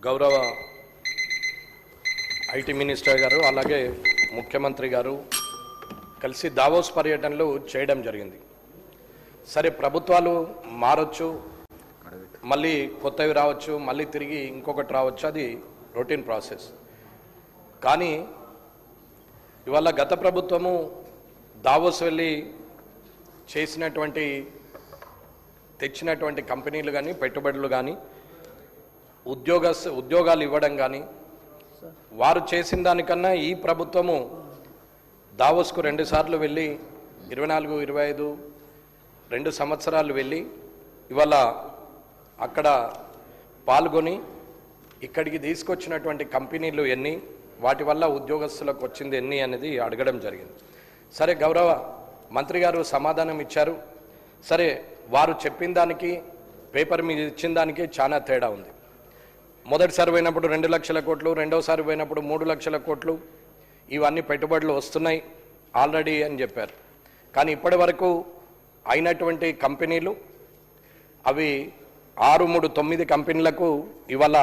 గౌరవ IT minister గారు అలాగే ముఖ్యమంత్రి గారు కలిసి దావోస్ పర్యటనలు చేయడం జరిగింది. సరే, ప్రభుత్వాలు మారొచ్చు, మళ్ళీ కొత్తవి రావచ్చు, మళ్ళీ తిరిగి ఇంకొకటి రావచ్చు, అది రొటీన్ ప్రాసెస్. కానీ ఇవాళ గత ప్రభుత్వము దావోస్ వెళ్ళి తెచ్చినటువంటి కంపెనీలు కానీ పెట్టుబడులు కానీ ఉద్యోగాలు ఇవ్వడం కానీ వారు చేసిన దానికన్నా ఈ ప్రభుత్వము దావోస్కు 2 సార్లు వెళ్ళి 24, 25 2 సంవత్సరాలు వెళ్ళి ఇవాళ అక్కడ పాల్గొని ఇక్కడికి తీసుకొచ్చినటువంటి కంపెనీలు ఎన్ని, వాటి వల్ల ఉద్యోగస్తులకు వచ్చింది ఎన్ని అనేది అడగడం జరిగింది. సరే, గౌరవ మంత్రి గారు సమాధానం ఇచ్చారు. సరే, వారు చెప్పిన దానికి పేపర్ మీద ఇచ్చిన దానికి చాలా తేడా ఉంది. మొదటిసారి పోయినప్పుడు 2 లక్షల కోట్లు, రెండోసారి పోయినప్పుడు 3 లక్షల కోట్లు, ఇవన్నీ పెట్టుబడులు వస్తున్నాయి ఆల్రెడీ అని చెప్పారు. కానీ ఇప్పటి వరకు అయినటువంటి కంపెనీలు అవి 6, 3, 9 కంపెనీలకు ఇవాళ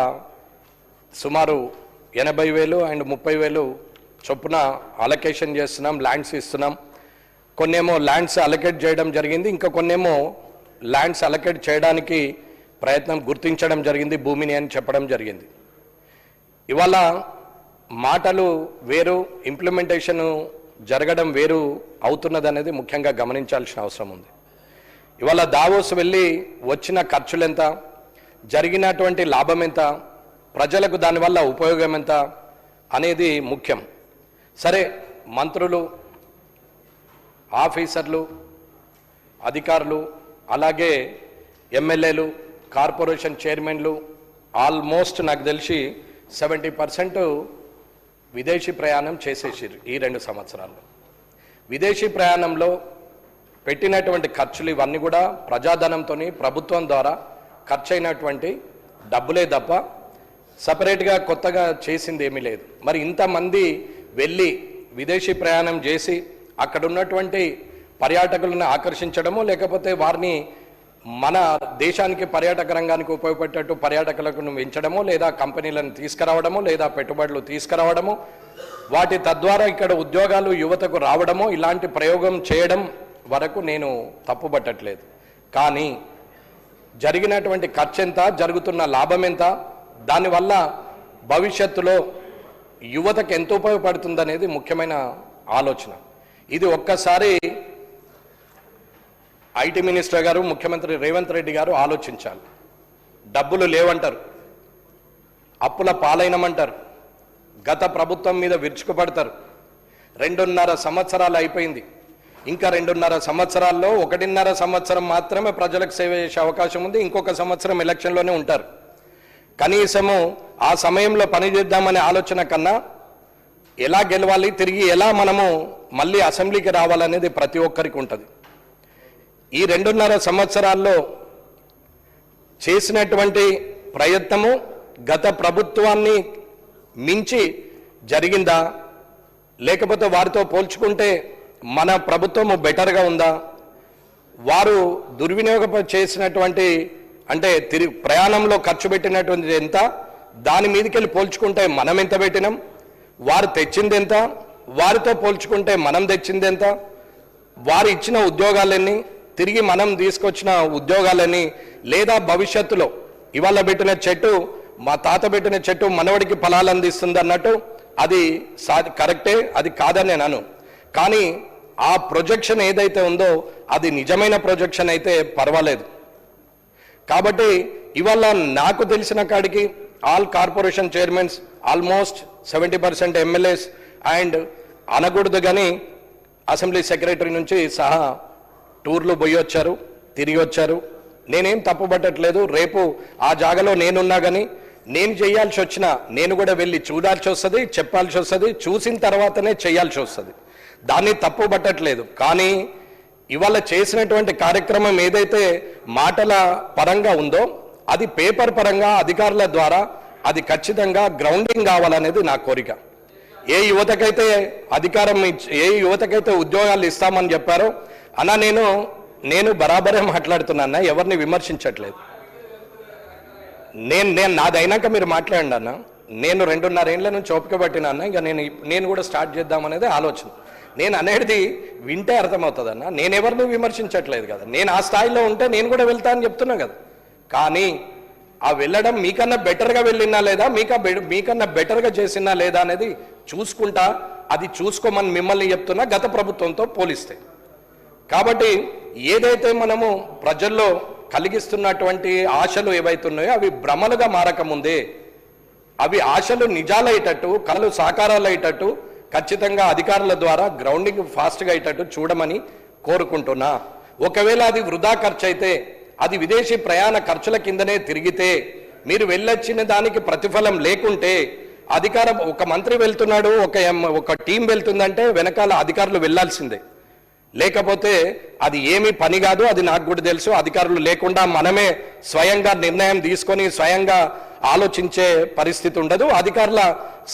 సుమారు 80,000 అండ్ 30,000 చొప్పున అలొకేషన్ చేస్తున్నాం, ల్యాండ్స్ ఇస్తున్నాం. కొన్నేమో ల్యాండ్స్ అలొకేట్ చేయడం జరిగింది, ఇంకా కొన్నేమో ల్యాండ్స్ అలొకేట్ చేయడానికి ప్రయత్నం గుర్తించడం జరిగింది, భూమిని అని చెప్పడం జరిగింది. ఇవాళ మాటలు వేరు, ఇంప్లిమెంటేషన్ జరగడం వేరు అవుతున్నది అనేది ముఖ్యంగా గమనించాల్సిన అవసరం ఉంది. ఇవాళ దావోస్ వెళ్ళి వచ్చిన ఖర్చులు ఎంత, జరిగినటువంటి లాభం ఎంత, ప్రజలకు దానివల్ల ఉపయోగం ఎంత అనేది ముఖ్యం. సరే, మంత్రులు, ఆఫీసర్లు, అధికారులు, అలాగే ఎమ్మెల్యేలు, కార్పొరేషన్ చైర్మన్లు ఆల్మోస్ట్ నాకు తెలిసి 70% విదేశీ ప్రయాణం చేసేసారు ఈ 2 సంవత్సరాల్లో. విదేశీ ప్రయాణంలో పెట్టినటువంటి ఖర్చులు ఇవన్నీ కూడా ప్రజాధనంతో ప్రభుత్వం ద్వారా ఖర్చు అయినటువంటి డబ్బులే తప్ప సపరేట్గా కొత్తగా చేసింది ఏమీ లేదు. మరి ఇంతమంది వెళ్ళి విదేశీ ప్రయాణం చేసి అక్కడ ఉన్నటువంటి పర్యాటకులను ఆకర్షించడమో, లేకపోతే వారిని మన దేశానికి పర్యాటక రంగానికి ఉపయోగపడేటట్టు పర్యాటకులను పెంచడమో, లేదా కంపెనీలను తీసుకురావడమో, లేదా పెట్టుబడులు తీసుకురావడమో, వాటి తద్వారా ఇక్కడ ఉద్యోగాలు యువతకు రావడమో, ఇలాంటి ప్రయోగం చేయడం వరకు నేను తప్పుపట్టట్లేదు. కానీ జరిగినటువంటి ఖర్చు ఎంత, జరుగుతున్న లాభం ఎంత, దానివల్ల భవిష్యత్తులో యువతకు ఎంత ఉపయోగపడుతుందనేది ముఖ్యమైన ఆలోచన. ఇది ఒక్కసారి ఐటీ మినిస్టర్ గారు, ముఖ్యమంత్రి రేవంత్ రెడ్డి గారు ఆలోచించాలి. డబ్బులు లేవంటారు, అప్పుల పాలైనమంటారు, గత ప్రభుత్వం మీద విరుచుకుపడతారు. 2.5 సంవత్సరాలు అయిపోయింది. ఇంకా 2.5 సంవత్సరాల్లో 1.5 సంవత్సరం మాత్రమే ప్రజలకు సేవ చేసే అవకాశం ఉంది. ఇంకొక సంవత్సరం ఎలక్షన్లోనే ఉంటారు. కనీసము ఆ సమయంలో పనిచేద్దామనే ఆలోచన కన్నా ఎలా గెలవాలి, తిరిగి ఎలా మనము మళ్ళీ అసెంబ్లీకి రావాలనేది ప్రతి ఒక్కరికి ఉంటుంది. ఈ 2.5 సంవత్సరాల్లో చేసినటువంటి ప్రయత్నము గత ప్రభుత్వాన్ని మించి జరిగిందా, లేకపోతే వారితో పోల్చుకుంటే మన ప్రభుత్వము బెటర్గా ఉందా, వారు దుర్వినియోగం చేసినటువంటి అంటే ప్రయాణంలో ఖర్చు పెట్టినటువంటి ఎంత, దాని మీదకెళ్ళి పోల్చుకుంటే మనం ఎంత పెట్టినాం, వారు తెచ్చింది ఎంత, వారితో పోల్చుకుంటే మనం తెచ్చింది ఎంత, వారు ఇచ్చిన ఉద్యోగాలన్నీ, తిరిగి మనం తీసుకొచ్చిన ఉద్యోగాలని, లేదా భవిష్యత్తులో ఇవాళ పెట్టిన చెట్టు, మా తాత పెట్టిన చెట్టు మనవడికి ఫలాలు అందిస్తుంది అన్నట్టు అది కరెక్టే, అది కాదని నేను అను. కానీ ఆ ప్రొజెక్షన్ ఏదైతే ఉందో అది నిజమైన ప్రొజెక్షన్ అయితే పర్వాలేదు. కాబట్టి ఇవాళ నాకు తెలిసిన కాడికి all corporation chairmans, almost 70% MLAs and అనకూడదు కానీ అసెంబ్లీ సెక్రటరీ నుంచి సహా టూర్లు పోయి వచ్చారు, తిరిగి వచ్చారు. నేనేం తప్పుపట్టట్లేదు. రేపు ఆ జాగాలో నేనున్నా కానీ నేను చేయాల్సి వచ్చినా నేను కూడా వెళ్ళి చూడాల్సి వస్తుంది, చెప్పాల్సి వస్తుంది, చూసిన తర్వాతనే చేయాల్సి వస్తుంది. దాన్ని తప్పుపట్టట్లేదు. కానీ ఇవాళ చేసినటువంటి కార్యక్రమం ఏదైతే మాటల పరంగా ఉందో అది పేపర్ పరంగా అధికారుల ద్వారా అది ఖచ్చితంగా గ్రౌండింగ్ కావాలనేది నా కోరిక. ఏ యువతకైతే ఏ యువతకైతే ఉద్యోగాలు ఇస్తామని చెప్పారో అన్నా నేను బరాబరే మాట్లాడుతున్నా, ఎవరిని విమర్శించట్లేదు. నేను నాది అయినాక మీరు మాట్లాడండి అన్న. నేను 2.5 ఏళ్ల నుంచి ఓపిక పట్టిన అన్న. ఇక నేను కూడా స్టార్ట్ చేద్దామనేది ఆలోచన. నేను అనేది వింటే అర్థమవుతుంది అన్న. నేను ఎవరిని విమర్శించట్లేదు కదా. నేను ఆ స్థాయిలో ఉంటే నేను కూడా వెళ్తా అని చెప్తున్నా కదా. కానీ ఆ వెళ్ళడం మీకన్నా బెటర్గా వెళ్ళినా లేదా, మీకన్నా బెటర్గా చేసినా లేదా అనేది చూసుకుంటా. అది చూసుకోమని మిమ్మల్ని చెప్తున్నా, గత ప్రభుత్వంతో పోలిస్తే. కాబట్టి ఏదైతే మనము ప్రజల్లో కలిగిస్తున్నటువంటి ఆశలు ఏవైతున్నాయో అవి భ్రమలుగా మారకముందే, అవి ఆశలు నిజాలయ్యేటట్టు, కళలు సాకారాలు అయ్యేటట్టు ఖచ్చితంగా అధికారుల ద్వారా గ్రౌండింగ్ ఫాస్ట్గా అయ్యేటట్టు చూడమని కోరుకుంటున్నా. ఒకవేళ అది వృధా ఖర్చు అయితే, అది విదేశీ ప్రయాణ ఖర్చుల కిందనే తిరిగితే, మీరు వెళ్ళొచ్చిన దానికి ప్రతిఫలం లేకుంటే, ఒక మంత్రి వెళ్తున్నాడు, ఒక టీం వెళ్తుందంటే వెనకాల అధికారులు వెళ్లాల్సిందే. లేకపోతే అది ఏమీ పని కాదు. అది నాకు కూడా తెలుసు. అధికారులు లేకుండా మనమే స్వయంగా నిర్ణయం తీసుకొని స్వయంగా ఆలోచించే పరిస్థితి ఉండదు. అధికారుల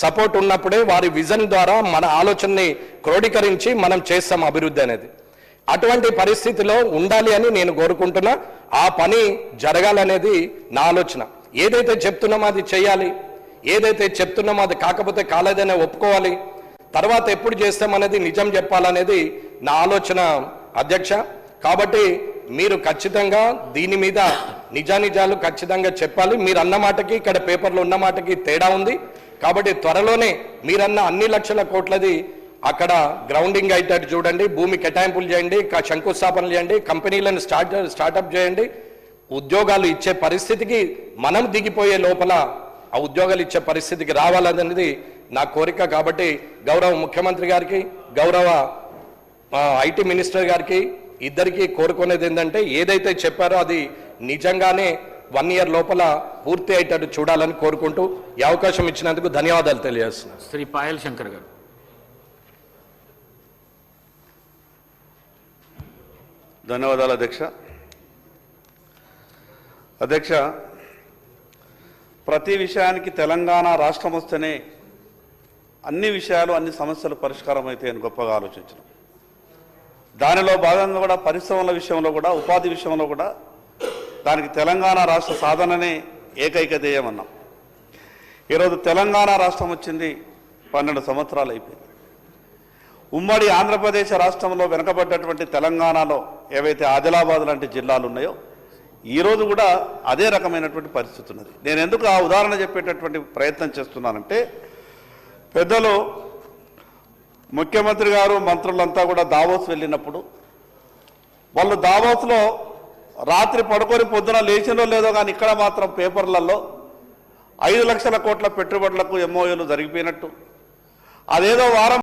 సపోర్ట్ ఉన్నప్పుడే వారి విజన్ ద్వారా మన ఆలోచనని క్రోడీకరించి మనం చేస్తాం అభివృద్ధి అనేది. అటువంటి పరిస్థితిలో ఉండాలి అని నేను కోరుకుంటున్నా. ఆ పని జరగాలనేది నా ఆలోచన. ఏదైతే చెప్తున్నామో అది చేయాలి, ఏదైతే చెప్తున్నామో అది కాకపోతే కాలేదనే ఒప్పుకోవాలి. తర్వాత ఎప్పుడు చేస్తామనేది నిజం చెప్పాలనేది నా ఆలోచన అధ్యక్ష. కాబట్టి మీరు ఖచ్చితంగా దీని మీద నిజానిజాలు ఖచ్చితంగా చెప్పాలి. మీరు అన్న మాటకి ఇక్కడ పేపర్లో ఉన్న మాటకి తేడా ఉంది. కాబట్టి త్వరలోనే మీరన్న అన్ని లక్షల కోట్లది అక్కడ గ్రౌండింగ్ అయ్యేటట్టు చూడండి. భూమి కేటాయింపులు చేయండి, శంకుస్థాపనలు చేయండి, కంపెనీలను స్టార్టప్ చేయండి. ఉద్యోగాలు ఇచ్చే పరిస్థితికి మనం దిగిపోయే లోపల ఆ ఉద్యోగాలు ఇచ్చే పరిస్థితికి రావాలనేది నా కోరిక. కాబట్టి గౌరవ ముఖ్యమంత్రి గారికి, గౌరవ ఐటీ మినిస్టర్ గారికి ఇద్దరికి కోరుకునేది ఏంటంటే, ఏదైతే చెప్పారో అది నిజంగానే 1 year లోపల పూర్తి అయ్యేటట్టు చూడాలని కోరుకుంటూ ఈ అవకాశం ఇచ్చినందుకు ధన్యవాదాలు తెలియజేస్తున్నాను. శ్రీ పాయల్ శంకర్ గారు. ధన్యవాదాలు అధ్యక్ష. ప్రతి విషయానికి తెలంగాణ రాష్ట్రం వస్తేనే అన్ని విషయాలు, అన్ని సమస్యలు పరిష్కారం అవుతాయని గొప్పగా ఆలోచించడం. దానిలో భాగంగా కూడా పరిశ్రమల విషయంలో కూడా, ఉపాధి విషయంలో కూడా దానికి తెలంగాణ రాష్ట్ర సాధననే ఏకైక ధ్యేయమన్నాం. ఈరోజు తెలంగాణ రాష్ట్రం వచ్చింది 12 సంవత్సరాలు అయిపోయింది. ఉమ్మడి ఆంధ్రప్రదేశ్ రాష్ట్రంలో వెనుకబడ్డటువంటి తెలంగాణలో ఏవైతే ఆదిలాబాద్ లాంటి జిల్లాలు ఉన్నాయో ఈరోజు కూడా అదే రకమైనటువంటి పరిస్థితి ఉన్నది. నేను ఎందుకు ఆ ఉదాహరణ చెప్పేటటువంటి ప్రయత్నం చేస్తున్నానంటే, పెద్దలు ముఖ్యమంత్రి గారు మంత్రులంతా కూడా దావోస్ వెళ్ళినప్పుడు వాళ్ళు దావోస్లో రాత్రి పడుకొని పొద్దున లేచినో లేదో కానీ ఇక్కడ మాత్రం పేపర్లలో 5 లక్షల కోట్ల పెట్టుబడులకు MOUలు జరిగిపోయినట్టు, అదేదో వారం